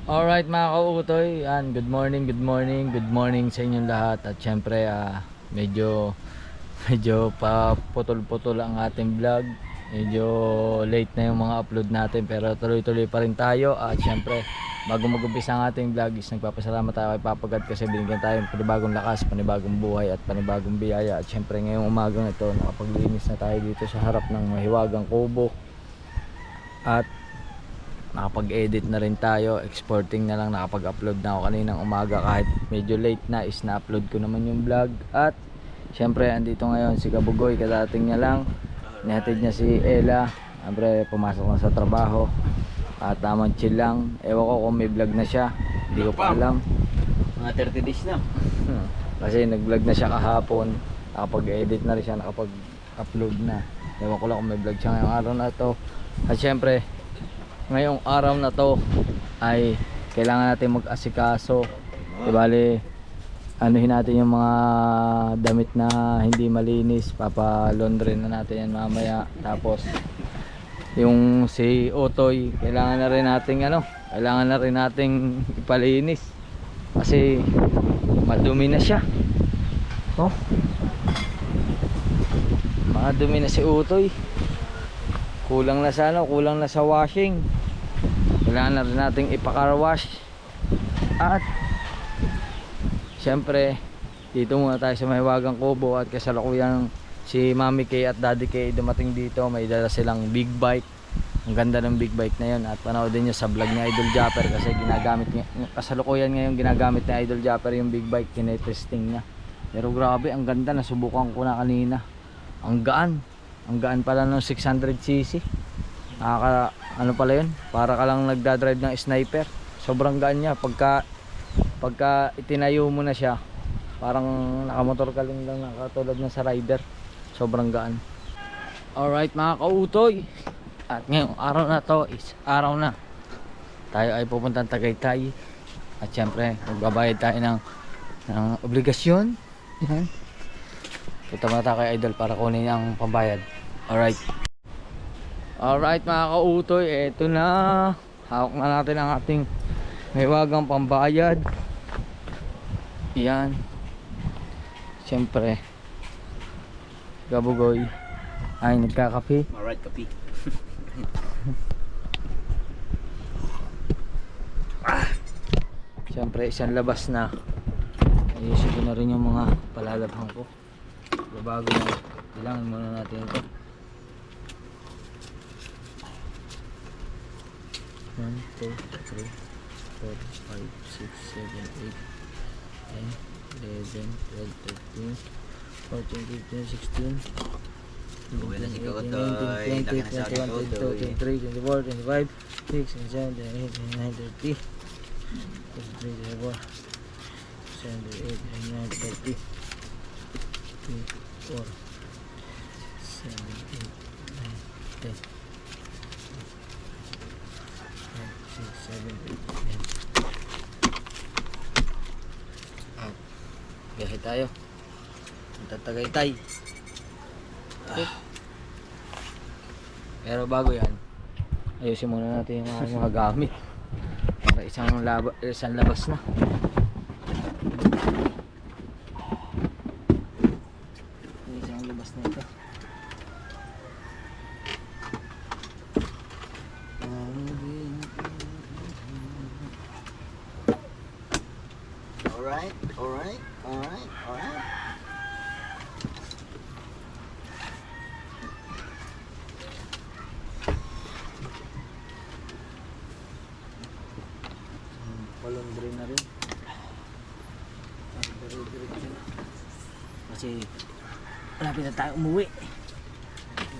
Alright mga kautoy, yan, good morning, good morning sa inyong lahat. At syempre medyo paputol-putol ang ating vlog. Medyo late na yung mga upload natin pero tuloy-tuloy pa rin tayo. At syempre bago mag-umpisa ang ating vlog is nagpapasalamat tayo kay Papa God kasi binigyan tayo ng panibagong lakas, panibagong buhay at panibagong biyaya. At syempre ngayong umagang ito nakapaglinis na tayo dito sa harap ng mahiwagang kubo. At nakapag-edit na rin tayo, exporting na lang, nakapag-upload na ako kaninang umaga kahit medyo late na is na-upload ko naman yung vlog. At syempre andito ngayon si Kabugoy, kadating niya lang, nihatid niya si Ella, syempre pumasok na sa trabaho at tamang chill lang. Ewan ko kung may vlog na siya, hindi ko pa alam. Mga 30 days na. Kasi nag-vlog na siya kahapon, nakapag-edit na rin siya, nakapag-upload na. Ewan ko lang kung may vlog siya ngayong araw na to. At syempre ngayong araw na to ay kailangan natin mag-asikaso. Bali, anuhin natin yung mga damit na hindi malinis, papa-laundry na natin yan mamaya. Tapos yung si Otoy, kailangan na rin nating ipalinis kasi madumi na siya. Oh, madumi na si Otoy. Kulang na sa washing. Kailangan na rin nating ipa-car wash. At syempre dito muna tayo sa mahiwagang kubo at kasalukuyan si Mami Kay at Daddy Kay dumating dito. May dala silang big bike. Ang ganda ng big bike na yun. At panoodin nyo sa vlog ni Idol Japper kasi kasalukuyan ngayon ginagamit ni Idol Japper yung big bike. Tinetesting niya. Pero grabe, ang ganda. Nasubukan ko na kanina. Ang gaan pala ng 600cc. Ano pala yun, para ka lang nagdadrive ng sniper. Sobrang gaan niya. Pagka itinayo mo na siya, parang nakamotor ka lang nakatulad na sa rider. Sobrang gaan. Alright mga kautoy, at ngayong araw na to is araw na tayo ay pupuntang Tagaytay. At syempre magbabayad tayo ng obligasyon. Yan, punta muna tayo kay Idol para kunin ang pambayad. Alright mga kautoy, eto na. Hawak na natin ang ating mahiwagang pambayad. Yan. Siyempre Gabugoy ay nagkakape. Alright, kapi. Siyempre isang labas na. Ayusin ko na rin yung mga palalabhang ko. Bago na, kailangan muna natin ito. 1, 2, 3, 4, 5, 6, 7, 8, 10, 11, 12, 13, 14, 15, 16, 17, 18, 19, 20, 21, 22, 23, 24, 25, 26, 27, 28, 29, 30, 33, 34, 38, 39, 40, 4, 7, 8, 9, 10, 6, 7, 8, 9. At biyahe tayo. Tagaytay. Pero bago yan, ayusin muna natin yung mga gamit para isang labas na. Isang labas na ito. Alright. Laundry na rin. Kasi malapit na tayo umuwi.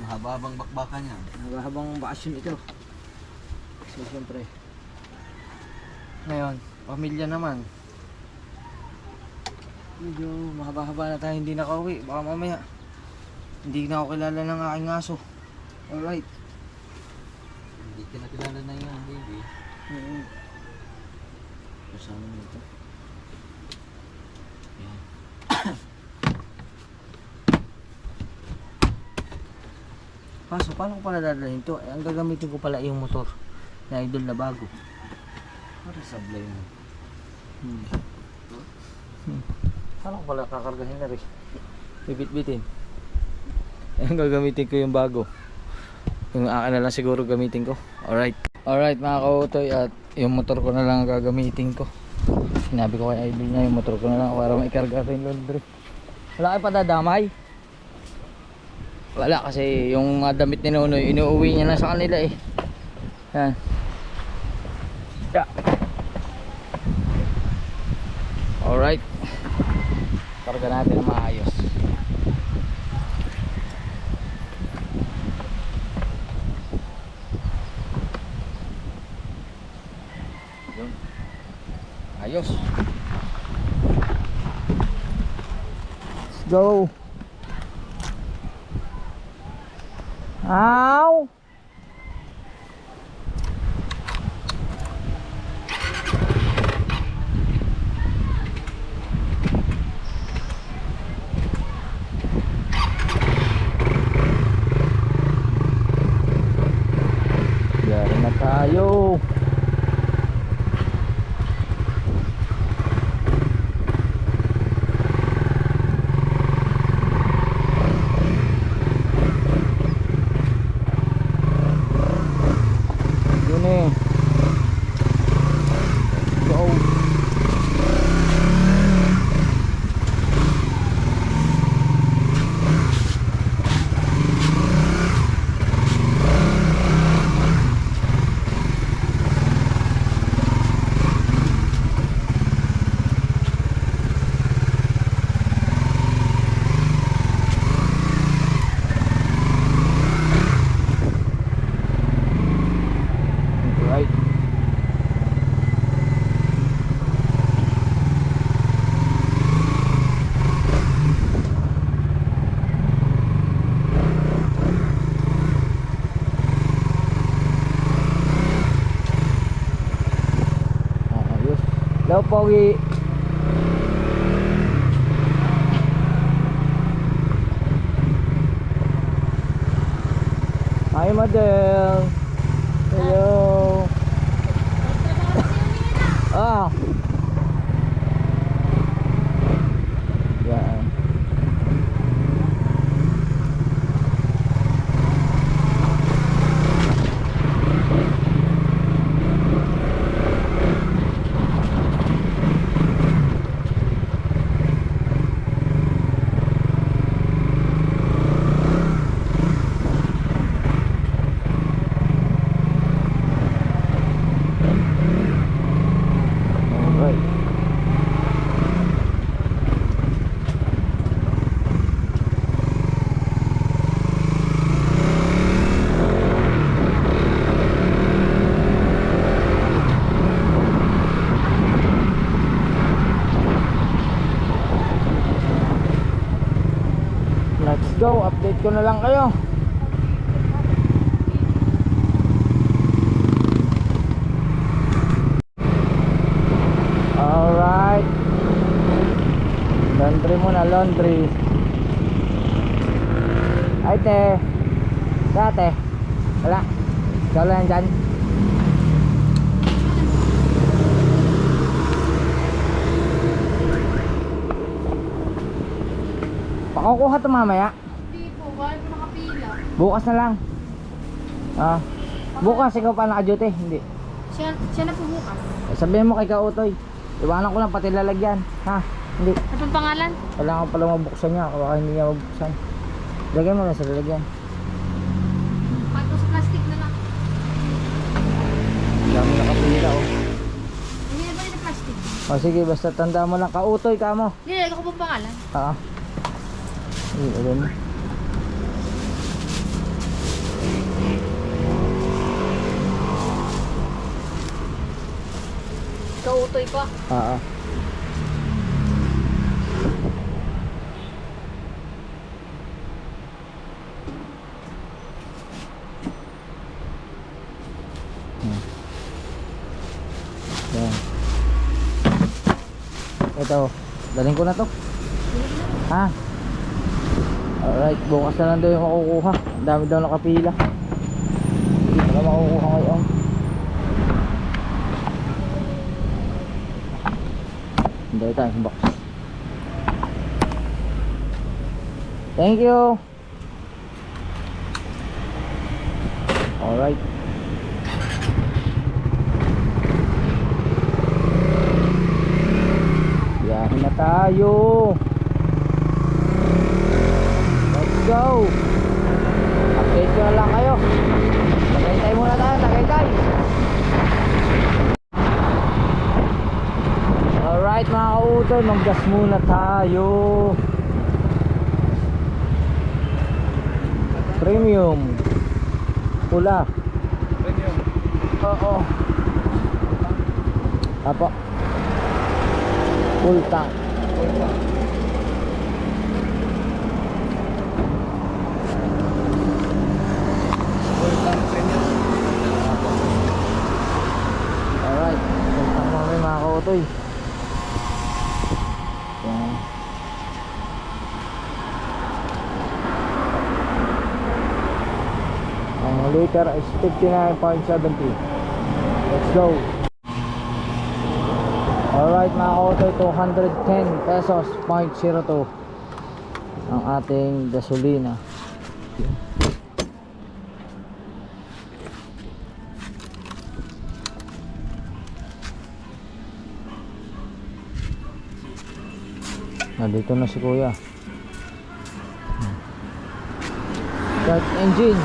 Mahaba-habang bakbakan yan. Habang bakasyon ito. So syempre ngayon, pamilya naman. Medyo mahaba-haba na tayo hindi nakauwi. Baka mamaya hindi na ako kilala ng aking aso. Alright. Hindi ka nakilala na yun, baby. Kasama nito. Yan. Kaso paano ko pala dadalhin ito? Ang gagamitin ko pala yung motor na Idol na bago. Para sablay mo. Ano ko pala kakargahin na rin? Bibit-bitin. Ayun, gagamitin ko yung bago. Yung akin na lang siguro gamitin ko. Alright. Alright mga kautoy, at yung motor ko na lang gagamitin ko. Sinabi ko kay idol niya yung motor ko na lang para maikarga rin laundry. Wala kayo padadamay? Wala kasi yung mga damit ni Nonoy inuuwi niya na sa kanila eh. Yan. Yeah. Alright. Karga natin na maayos. Yun. Ayos. Let's go. Ow. Yari na tayo. Yun eh. Go. Right. Ayos. Hello, Pogi. Hi, Madel. Hello. Ah. Yan. Alright. Let's go, update ko na lang kayo. Alright. Laundry muna, laundry. Ay te. Dati. Wala. Ikaw lang dyan. Pakukuha ito mamaya. Hindi po, bakit po nakapila? Bukas na lang. Ah. Bukas ikaw pa naka-duty. Hindi. Siya na po bukas. Sabihin mo kay Kautoy. Iwanan ko lang pati lalagyan. Ha? Hindi. Ano pang pangalan? Kailangan pala mabuksan niya. Baka hindi niya mabuksan. Lagyan mo lang sa lalagyan. Bakit po sa plastic na lang? Dami nakapila oh. Hindi na ba rin na plastic? O sige, basta tanda mo lang. Kautoy ka mo. Nilagay ko pong pangalan. Ha? Ayan. Kautoy pa. Ah. Yan. Ito, daling ko na to. Ha? Alright, bukas na lang daw yung makukuha. Ang dami daw nakapila. Hindi pala makukuha ngayon. Hindi tayo sa box. Thank you. Alright. Biyahe na tayo. Let's go. Update ko na lang kayo. Tagaytay muna tayo, Tagaytay. Alright mga kautoy, mag-gas muna tayo. Premium. Pula. Premium. Oo. Apo. Full tank. Full tank premium. Alright. Full tank mga mga kautoy. Yan. Ang liter is 59.70. Let's go. Alright mga kautoy, 210 pesos 0.02 ang ating gasolina. Nandito na si kuya. Start engine.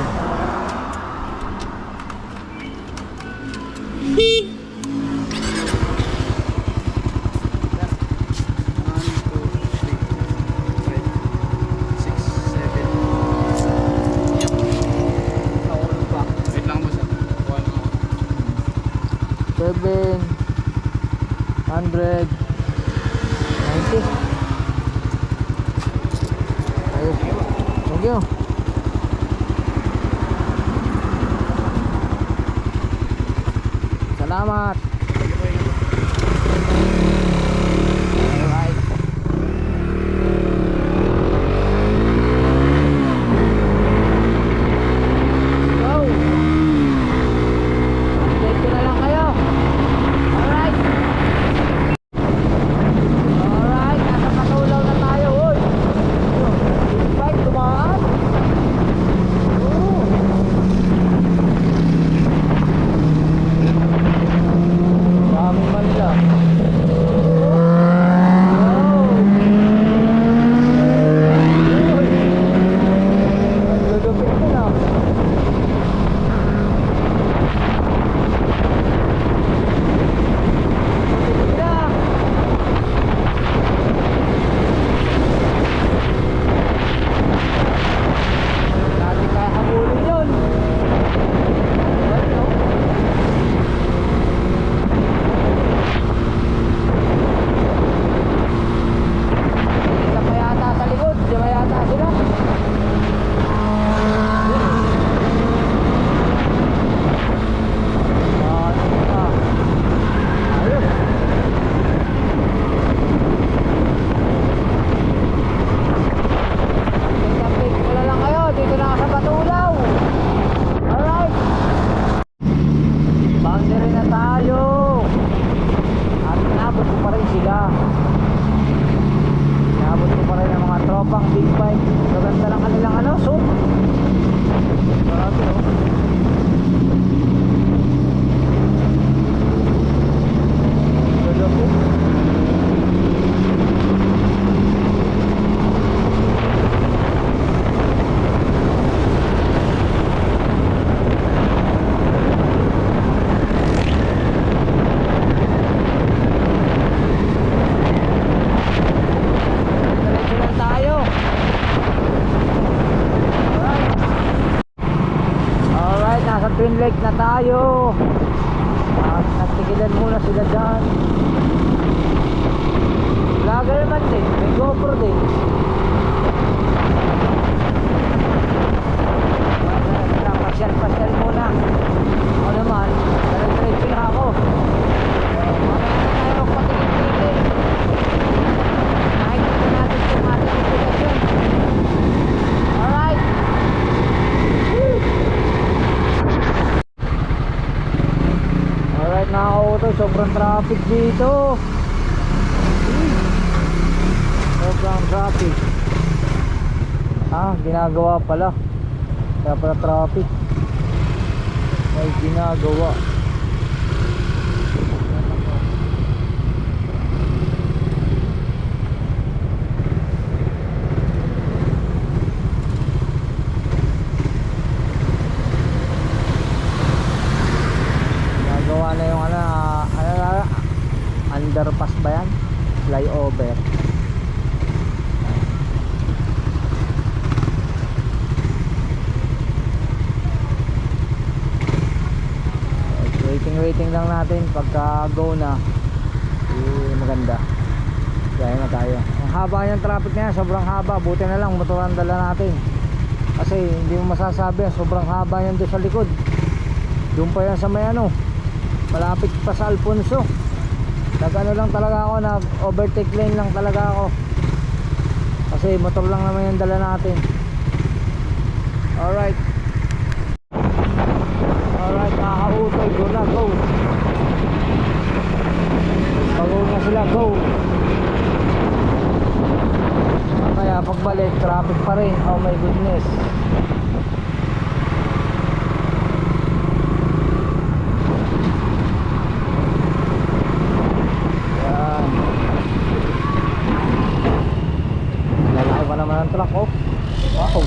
Wait lang mo sa 790. Ayos. Thank you. Salamat. Alright. Go. Update ko na lang kayo. Alright. Alright, nasa Patulaw na tayo. Uy. Bike, tumaan. Oo. Daming Manila. Lulupit ko na. Natin kaya habulin yun. Ayun, oh. Isa pa yata sa likod, diyan pa yata sila. Ayun. Update ko na lang kayo, dito na ako sa Patulaw. Alright. Boundary na tayo. At inabot ko pa rin sila. Inabot ko pa rin ang mga tropang big bike. Maganda ng kanilang ano, suit. Grabe, oh. Lulupit. Diretso lang tayo. Alright. Alright, nasa Twin Lake na tayo. Nagtigilan muna sila dyan. Vlogger naman din, may GoPro din. Pasyal muna. Ako naman, diretso na ako. Mamaya na tayo patigil-tigil. Nakikita natin kung ating itigasyon. Alright. Alright mga kautoy, sobrang traffic dito. Sobrang traffic. Ginagawa pala. Kaya pala traffic. May ginagawa. Ginagawa na yung underpass ba yan? Flyover. Waiting lang natin pagka go na maganda. Kaya na tayo. Ang haba niyang traffic na yan, sobrang haba. Buti na lang motoran dala natin. Kasi hindi mo masasabi, sobrang haba yan doon sa likod. Doon pa yan sa may malapit pa sa Alfonso. Nag-ano lang talaga ako, nag-overtake lane lang talaga ako. Kasi motor lang naman yung dala natin. Alright. Alright, nakaka-utoy. Go na, go. Pag-go na sila, go. Kaya pagbalik, traffic pa rin. Oh my goodness. Yan. Lalaki pa naman ang truck, oh. Wow.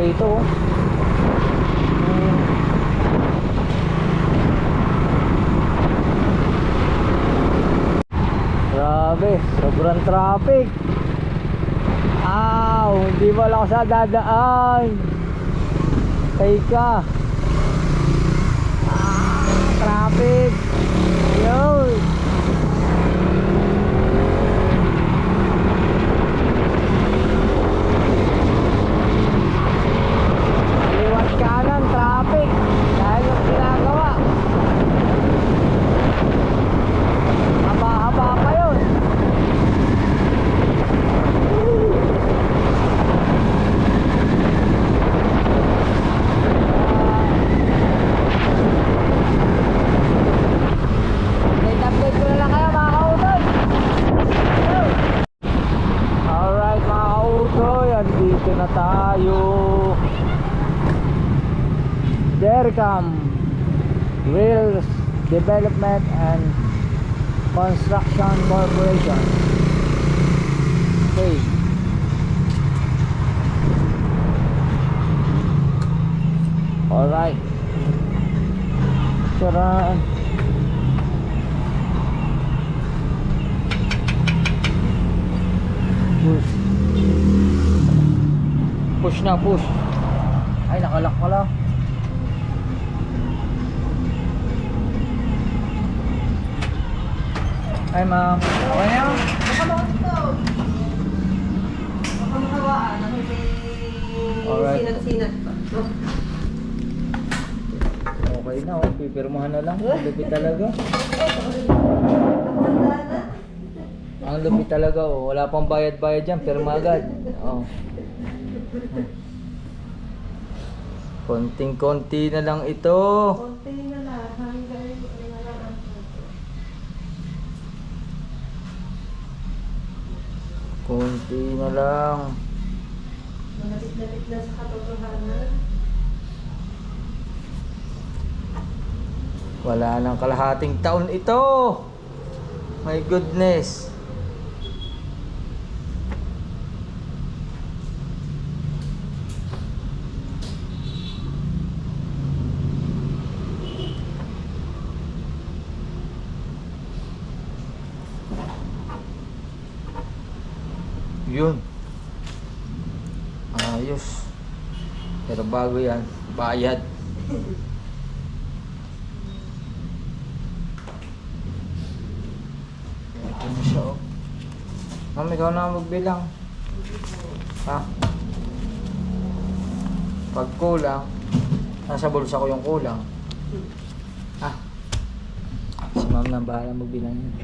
Rito grabe, sobrang traffic. Hindi wala ako sa dadaan. Teka, traffic. Yun. Kanan, traffic dahil yung ginagawa haba-haba pa yun. Update ko na lang kayo mga kautoy. Alright mga kautoy, andito na tayo. DERCAM, Rails Development and Construction Corporation. Okay. Alright. Saraan. Push na, push. Ay, nakalak pala. Ay ma'am, okay na? Alright. Sinat-sinat pa. Okay na, pipirmahan na lang. Ang lupit talaga. Ang lupit talaga, wala pang bayad-bayad dyan, pirma agad. Konting-konti na lang ito. Konti na lang. Konti na lang. Malapit-lapit na sa katotohanan. Wala nang kalahating taon ito. My goodness. Yun. Ayos. Pero bago yan, bayad. Ito na siya, oh. Ma'am, ikaw na magbilang. Ha? Pag kulang, Nasa bulsa ko yung kulang. Ah. Si ma'am na bahala magbilang yun.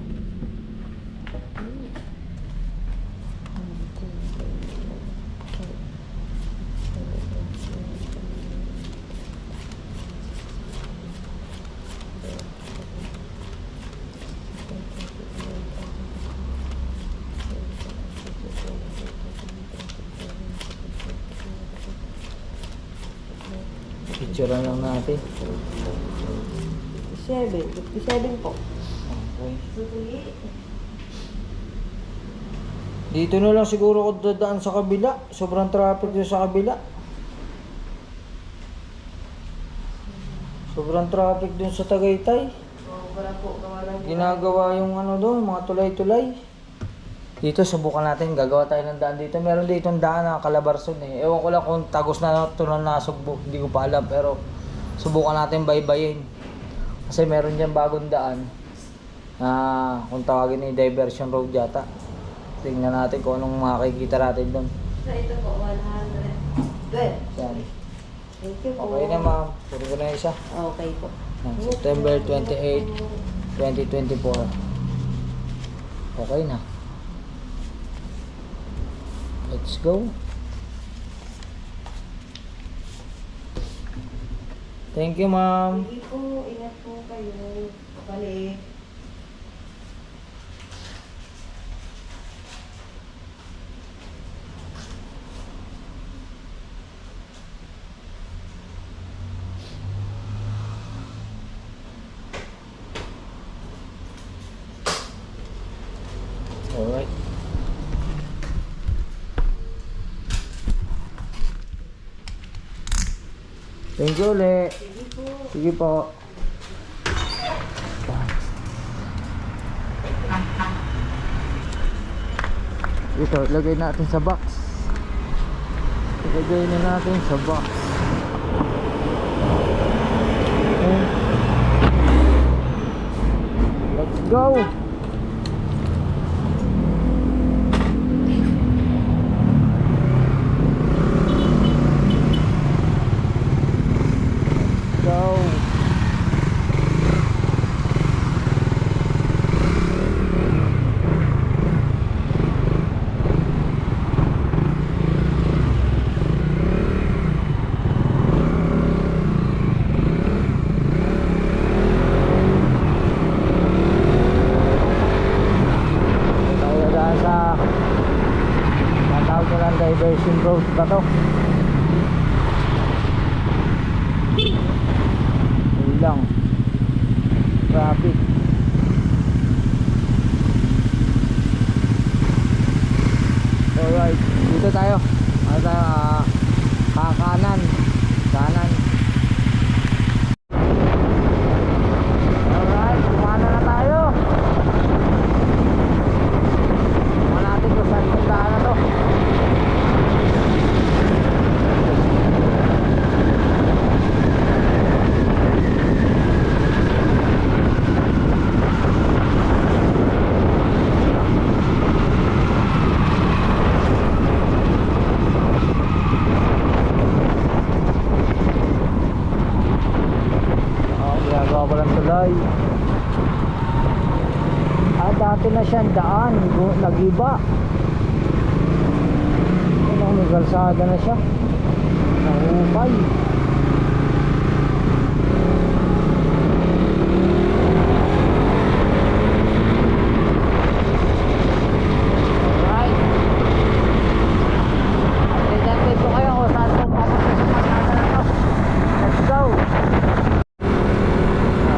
Picturean lang natin. 57 po. Okay. Suli. Dito na lang siguro ako dadaan sa kabila. Sobrang traffic dito sa kabila. Sobrang traffic dun sa Tagaytay. Wala po, gawa lang po. Ginagawa yung ano doon, mga tulay-tulay. Dito, subukan natin. Gagawa tayo ng daan dito. Meron dito ang daan na Calabarzon eh. Ewan ko lang kung tagos na ito na nasugbo. Hindi ko pa alam. Pero subukan natin baybayin. Kasi meron dyan bagong daan. Na kung tawagin ni Diversion Road yata. Tingnan natin kung anong makikita natin doon. Sa ito po, 100. Good. Yan. Thank you po. Okay na ma'am. Puro ko na isa. Okay po. September 28, 2024. Okay na. Let's go. Thank you, ma'am. Sige po, ingat po kayo. Balik. Alright. Thank you ulit. Sige po. Sige po. Ito, lagay natin sa box. Ilagay na natin sa box. Okay. Let's go! Go! Tayo daan sa tatawag nilang diversion road ba to? Yun lang, traffic. Alright, dito tayo. Ano tayo? Kanan. Kanan. Alright, kumana na tayo. Kumana natin kung saan yung daan na to. Ginagawa ko lang tulay. Dati na siyang daan, nag-iba. May kalsada na siya. Nahupay. Alright. Update ko kayo kung saan kung papunta sa kalsada na to. Let's go!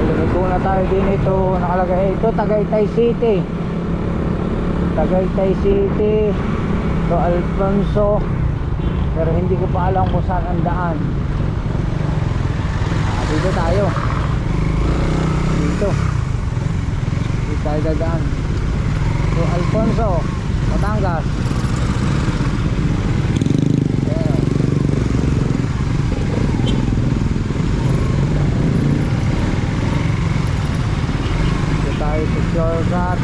Lumiko na tayo din ito. Nakalagay ito Tagaytay City. Tagaytay City to Alfonso, pero hindi ko pa alam kung saan ang daan. Dito tayo. Dito tayo dadaan to Alfonso, Batangas. Yeah. Dito tayo sa shortcut.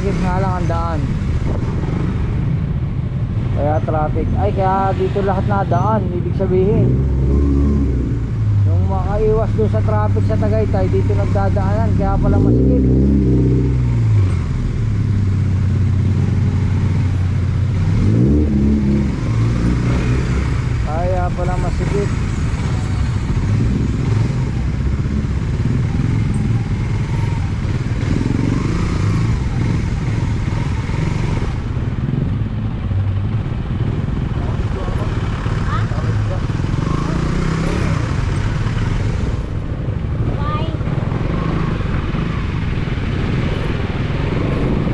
masikip nga lang ang daan. Kaya traffic. Ay, kaya dito lahat na daan. Ibig sabihin, yung makaiwas doon sa traffic sa Tagaytay, dito nagdadaanan. Kaya pala masikip. Kaya pala masikip. Bye.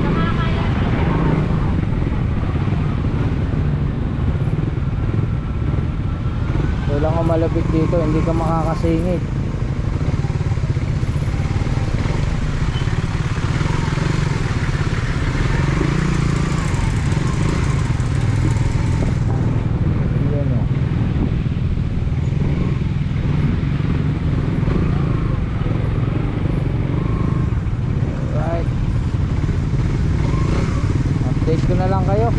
Nakakaya. Kailangan malapit dito, hindi ka makakasingit. Yan o. Right. Update ko na lang kayo.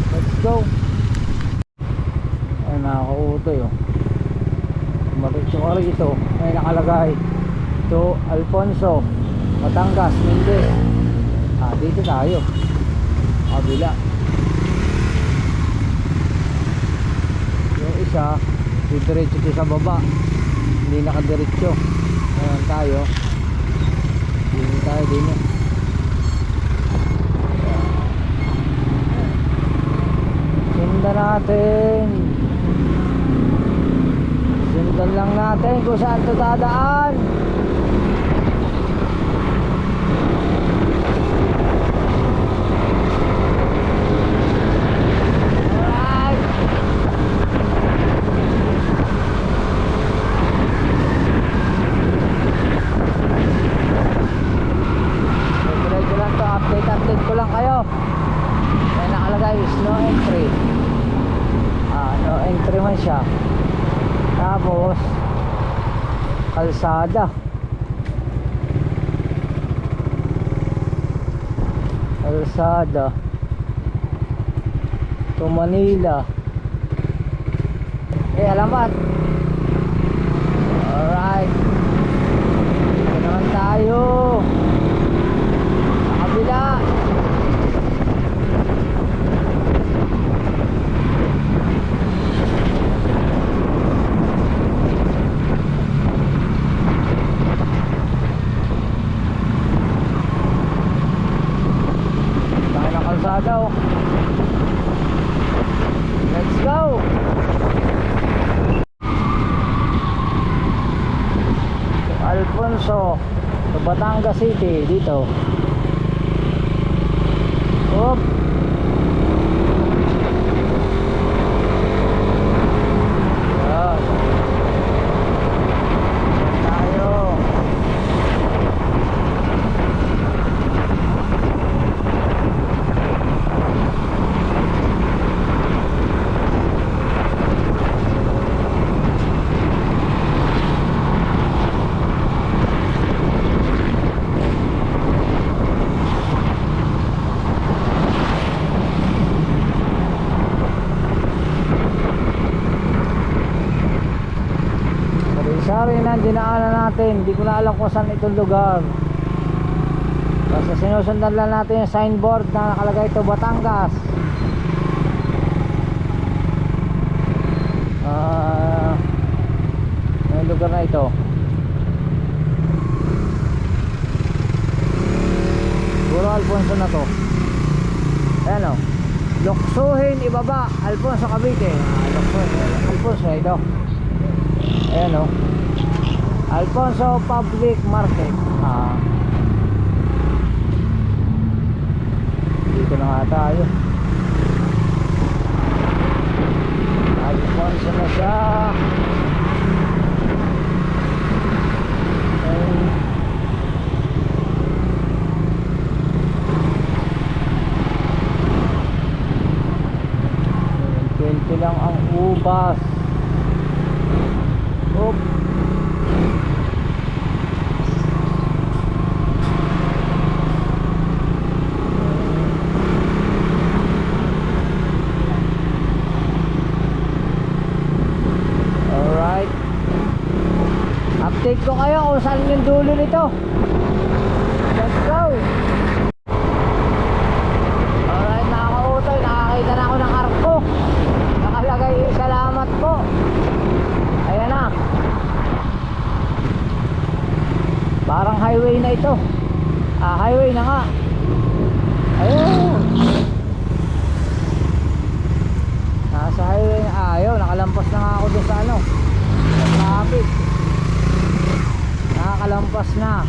Let's go. Ay, nakakautoy oh. Maritso ka rito. May nakalagay to Alfonso, Batangas, Mindez. Dito tayo. Kabila. Yung isa diretso to sa baba, hindi nakadiretso. Ayan tayo. Dito tayo din eh. Sundan natin. Sundan lang natin kung saan ito dadaan. Alright. Diretso lang to. Update ko lang kayo. May nakalagay is no entry. No entry man siya. Tapos kalsada to Manila. Alamat. Alright, ito naman tayo sa kabila. Daw. Let's go. Alfonso to Batangas City dito. Op. Yan. Tayo. Sorry na, dinaanan natin. Hindi ko na alam kung saan itong lugar. Basta sinusundan lang natin yung signboard na nakalagay ito Batangas. Yung lugar na ito. Puro Alfonso na to. Ayan o. Luksuhin ibaba. Alfonso Cavite. Luksuhin. Alfonso ito. Ayan o. Alfonso Public Market. Dito na nga tayo. Alfonso na siya. Okay. 20 lang ang ubas. Oop. update ko kayo kung saan yung dulo nito. Let's go. Alright mga kautoy, nakakita na ako ng arko. Nakalagay salamat po. Ayan na. Parang highway na ito. Highway na nga. Ayun. Nasa highway na. Ayun, nakalampas na nga ako dun sa ano, sa traffic. Nakakalampas na.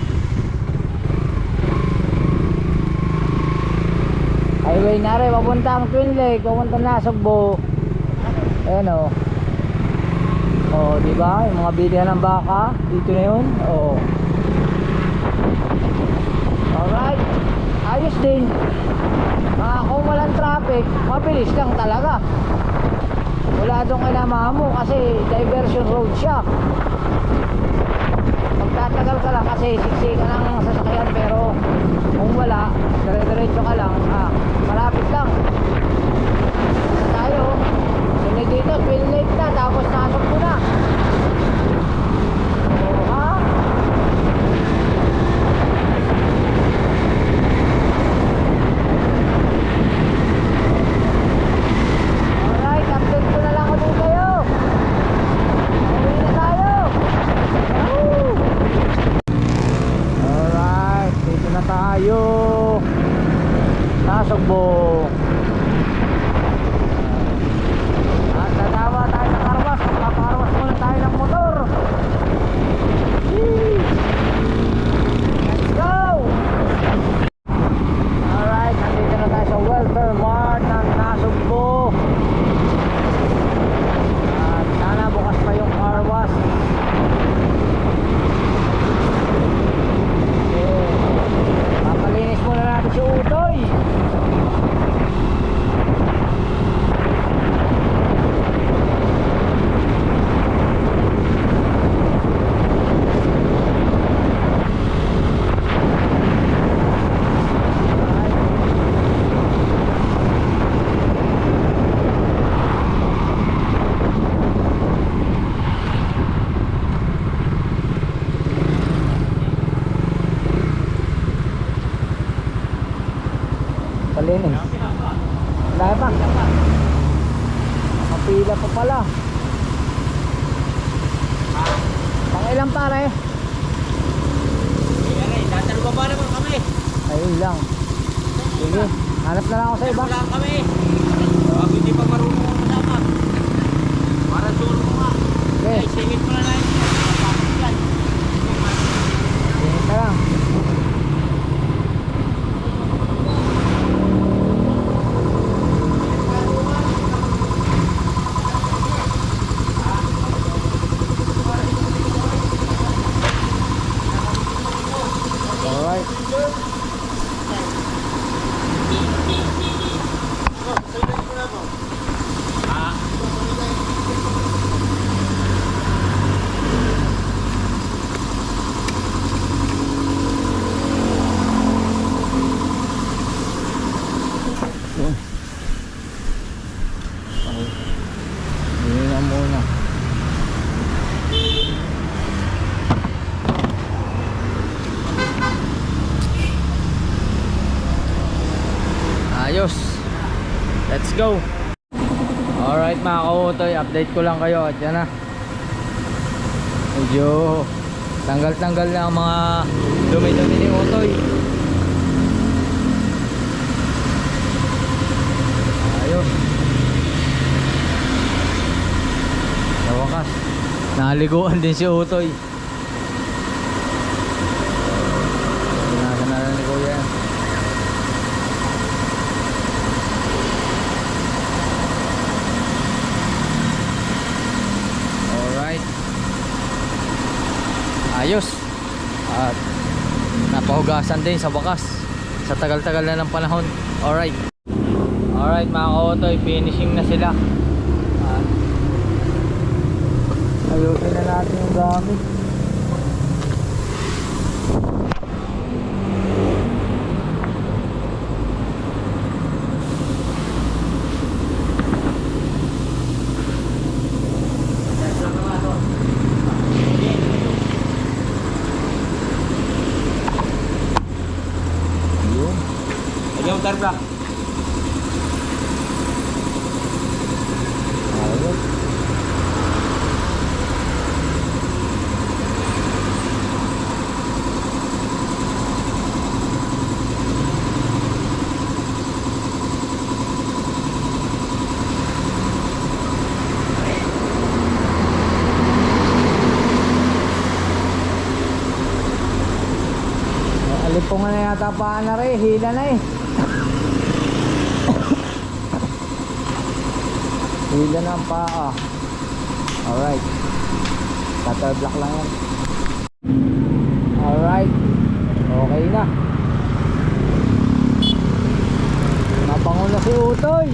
Highway na rin, papuntang Twin Lake, papuntang Nasugbo. Ayan o. Oh, di ba? Yung mga bilihan ng baka, dito na yun. Oh. Alright. Ayos din. Kung walang traffic, mabilis lang talaga. Wala doon kailangan mo kasi diversion road siya. Magtatagal ka lang kasi siksika ng sasakyan, pero kung wala, dire-diretso ka lang, malapit lang. Tayo, sunod dito, Twin Lake na, tapos nasok ko na. Ha? Alright, update ko na lang ulit kayo. Uwi na tayo. Woo! Alright, dito na tayo. Nasugbo. At tatawa tayo ng karwas. Papakarwas muna tayo ng motor. Yee! Let's go! Alright, nandito na tayo sa Welfare Mart ng Nasugbo. At sana bukas pa yung karwas. Papalinis muna natin si Utoy. Palinis. Dahil pa. Nakapila pa pala. Pang ilang pare? Tatalo ba naman kami? Ayun lang. Sige. Hanap na lang ako sa iba. Wala kami. Bago hindi pa marunong ang kasama. Para suro mo nga. Okay. Ay, singit mo na lang. Sige na lang. Alright. Hindi na muna. Ayos. Let's go. Alright mga kautoy, update ko lang kayo at yan na. Medyo tanggal-tanggal na ang mga dumi-dumi ni Utoy. Ayos. Sa wakas, naliguan din si Utoy. Nasa na lang ni Kuya yan. Ayos. At napahugasan din sa wakas sa tagal-tagal na ng panahon. Alright. Alright mga kautoy, finishing na sila. At ayusin na natin yung gamit. counter block. Ayos. Alipungan na yata pa na rin, hila na eh. Hila na ang paa. Alright. Cutter block lang yan. Alright. Okay na. Nabango na si Utoy.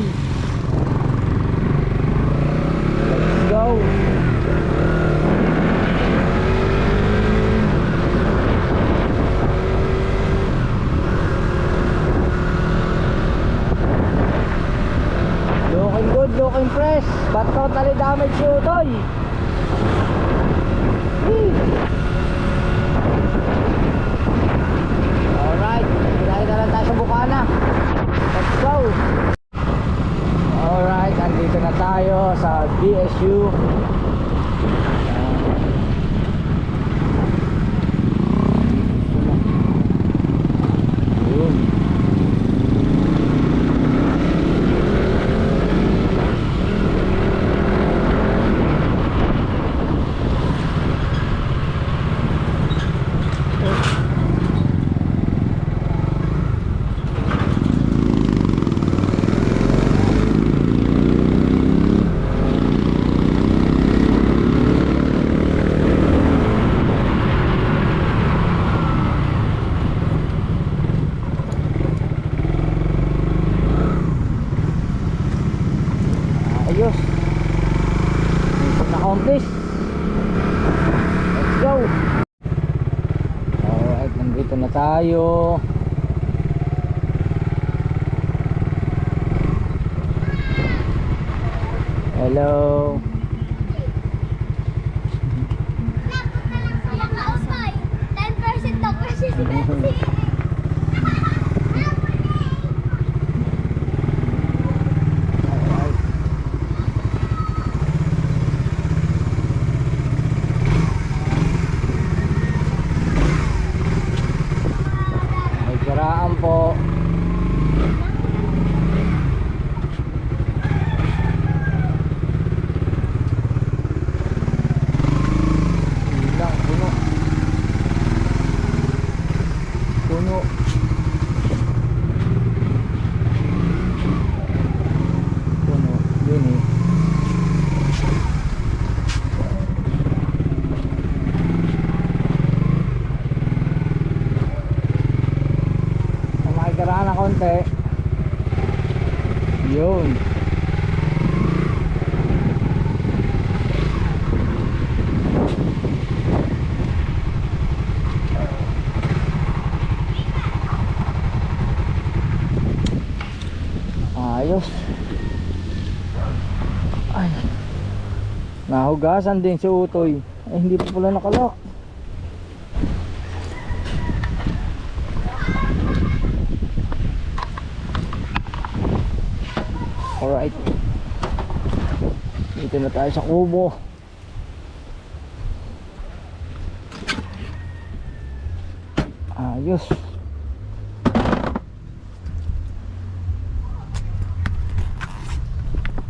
Let's go. Looking good, looking fresh. But totally damaged si Utoy. Alright, kinain na lang tayo sa Bukana. Let's go. Alright, andito na tayo sa BSU. Yun. Ayos. Mission accomplished. Let's go. Alright, nandito na tayo. Hello. Nakausoy. 10% daw kasi si Betsy. May karaan po. Ilang puno. Puno. Puno. Yun eh. Makikaraan na konti. Yun. Ayos. Ay. Nahugasan din si Utoy. Ay, hindi pa pala nakalak. Alright. Dito na tayo sa kubo. Ayos.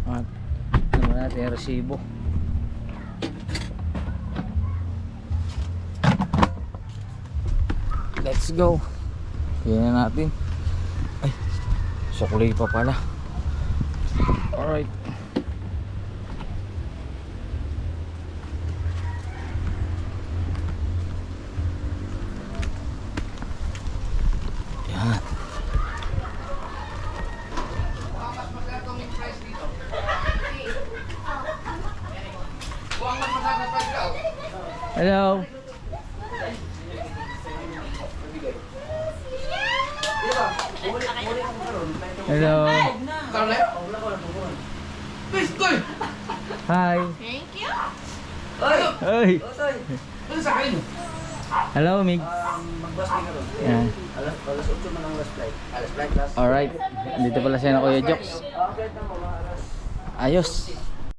At ano natin yung resibo. Let's go. Yan na natin. Ay, sukli pa pala. Alright. Yan. Hello. Hello. Hi. Thank you. Hey. Ano sa akin? Hello, Mig. Mag-bus ka ron. Yan. Alas 8 man ang last flight. Alas flight last. Alright. Dito pala siya na Kuya Jokes. Okay, tama mga alas. Ayos.